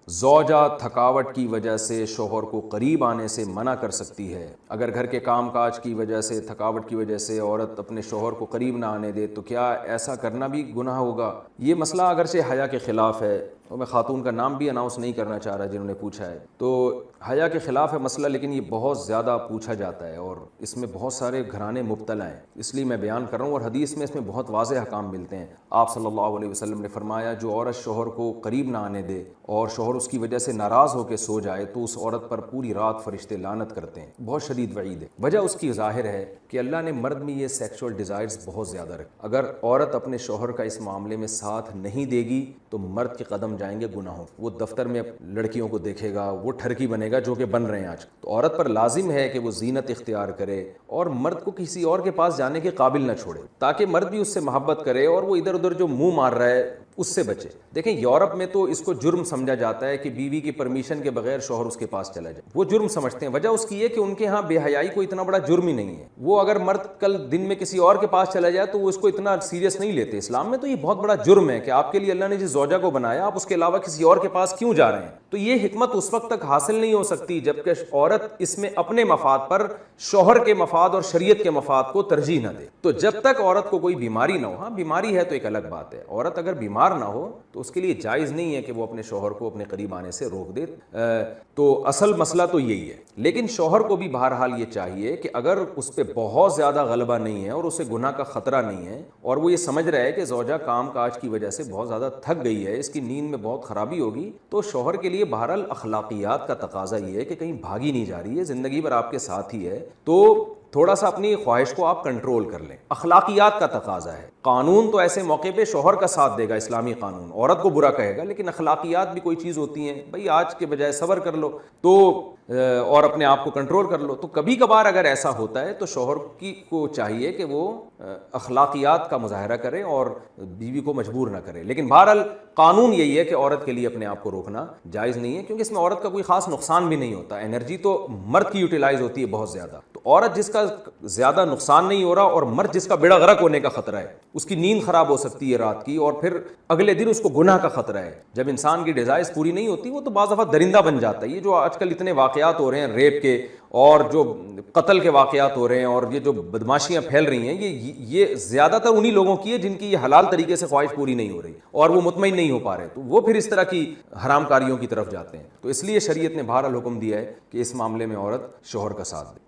زوجہ تھکاوٹ کی وجہ سے شوہر کو قریب آنے سے منع کر سکتی ہے۔ اگر گھر کے کام کاج کی وجہ سے، تھکاوٹ کی وجہ سے عورت اپنے شوہر کو قریب نہ آنے دے تو کیا ایسا کرنا بھی گناہ ہوگا؟ یہ مسئلہ اگرچہ حیا کے خلاف ہے، اور میں خاتون کا نام بھی اناؤنس نہیں کرنا چاہ رہا جنہوں نے پوچھا ہے، تو حیا کے خلاف ہے مسئلہ، لیکن یہ بہت زیادہ پوچھا جاتا ہے اور اس میں بہت سارے گھرانے مبتلا ہیں، اس لیے میں بیان کر رہا ہوں، اور حدیث میں اس میں بہت واضح احکام ملتے ہیں۔ آپ صلی اللہ علیہ وسلم نے فرمایا جو عورت شوہر کو قریب نہ آنے دے اور شوہر اس کی وجہ سے ناراض ہو کے سو جائے تو اس عورت پر پوری رات فرشتے لعنت کرتے ہیں۔ بہت شدید وعید ہے۔ وجہ اس کی ظاہر ہے کہ اللہ نے مرد میں یہ سیکشول ڈیزائرز بہت زیادہ رکھے۔ اگر عورت اپنے شوہر کا اس معاملے میں ساتھ نہیں دے گی تو مرد کے قدم جائیں گے گناہوں، وہ دفتر میں لڑکیوں کو دیکھے گا، وہ ٹھرکی بنے گا جو کہ بن رہے ہیں آج۔ تو عورت پر لازم ہے کہ وہ زینت اختیار کرے اور مرد کو کسی اور کے پاس جانے کے قابل نہ چھوڑے، تاکہ مرد بھی اس سے محبت کرے اور وہ ادھر ادھر جو منہ مار رہا ہے اس سے بچے۔ دیکھیں یورپ میں تو اس کو جرم سمجھا جاتا ہے کہ بیوی کی پرمیشن کے بغیر شوہر اس کے پاس چلا جائے، وہ جرم سمجھتے ہیں۔ وجہ اس کی ہے کہ ان کے ہاں بے حیائی کو اتنا بڑا جرم ہی نہیں ہے، وہ اگر مرد کل دن میں کسی اور کے پاس چلا جائے تو وہ اس کو اتنا سیریس نہیں لیتے۔ اسلام میں تو یہ بہت بڑا جرم ہے کہ آپ کے لیے اللہ نے جس زوجہ کو بنایا آپ اس کے علاوہ کسی اور کے پاس کیوں جا رہے ہیں۔ تو یہ حکمت اس وقت تک حاصل نہیں ہو سکتی جب کہ عورت اس میں اپنے مفاد پر شوہر کے مفاد اور شریعت کے مفاد کو ترجیح نہ دے۔ تو جب تک عورت کو کوئی بیماری نہ ہو، ہاں بیماری ہے تو ایک الگ بات ہے، عورت اگر بیمار نہ ہو تو اس کے لیے جائز نہیں ہے کہ وہ اپنے شوہر کو اپنے قریب آنے سے روک دے۔ تو اصل مسئلہ تو یہی ہے، لیکن شوہر کو بھی بہرحال یہ چاہیے کہ اگر اس پہ بہت زیادہ غلبہ نہیں ہے اور اسے گناہ کا خطرہ نہیں ہے اور وہ یہ سمجھ رہا ہے کہ زوجہ کام کاج کی وجہ سے بہت زیادہ تھک گئی ہے، اس کی نیند میں بہت خرابی ہوگی، تو شوہر کے لیے بہرحال اخلاقیات کا تقاضا یہ ہے کہ کہیں بھاگی نہیں جا رہی ہے، زندگی بھر آپ کے ساتھ ہی ہے، تو تھوڑا سا اپنی خواہش کو آپ کنٹرول کر لیں۔ اخلاقیات کا تقاضا ہے۔ قانون تو ایسے موقع پہ شوہر کا ساتھ دے گا، اسلامی قانون عورت کو برا کہے گا، لیکن اخلاقیات بھی کوئی چیز ہوتی ہیں، بھئی آج کے بجائے صبر کر لو تو اور اپنے آپ کو کنٹرول کر لو۔ تو کبھی کبھار اگر ایسا ہوتا ہے تو شوہر کو چاہیے کہ وہ اخلاقیات کا مظاہرہ کرے اور بیوی کو مجبور نہ کرے، لیکن بہرحال قانون یہی ہے کہ عورت کے لیے اپنے آپ کو روکنا جائز نہیں ہے، کیونکہ اس میں عورت کا کوئی خاص نقصان بھی نہیں ہوتا، انرجی تو مرد کی یوٹیلائز ہوتی ہے بہت زیادہ، تو عورت جس کا زیادہ نقصان نہیں ہو رہا اور مرد جس کا بیڑا غرق ہونے کا خطرہ ہے، اس کی نیند خراب ہو سکتی ہے رات کی اور پھر اگلے دن اس کو گناہ کا خطرہ ہے۔ جب انسان کی ڈیزائرز پوری نہیں ہوتی وہ تو بعض دفعہ درندہ بن جاتا ہے۔ یہ جو آج کل اتنے واقعات ہو رہے ہیں ریپ کے اور جو قتل کے واقعات ہو رہے ہیں اور یہ جو بدماشیاں پھیل رہی ہیں، یہ زیادہ تر انہی لوگوں کی ہے جن کی یہ حلال طریقے سے خواہش پوری نہیں ہو رہی اور وہ مطمئن نہیں ہو پا رہے، تو وہ پھر اس طرح کی حرام کاریوں کی طرف جاتے ہیں۔ تو اس لیے شریعت نے بہرحال حکم دیا ہے کہ اس معاملے میں عورت شوہر کا ساتھ دے۔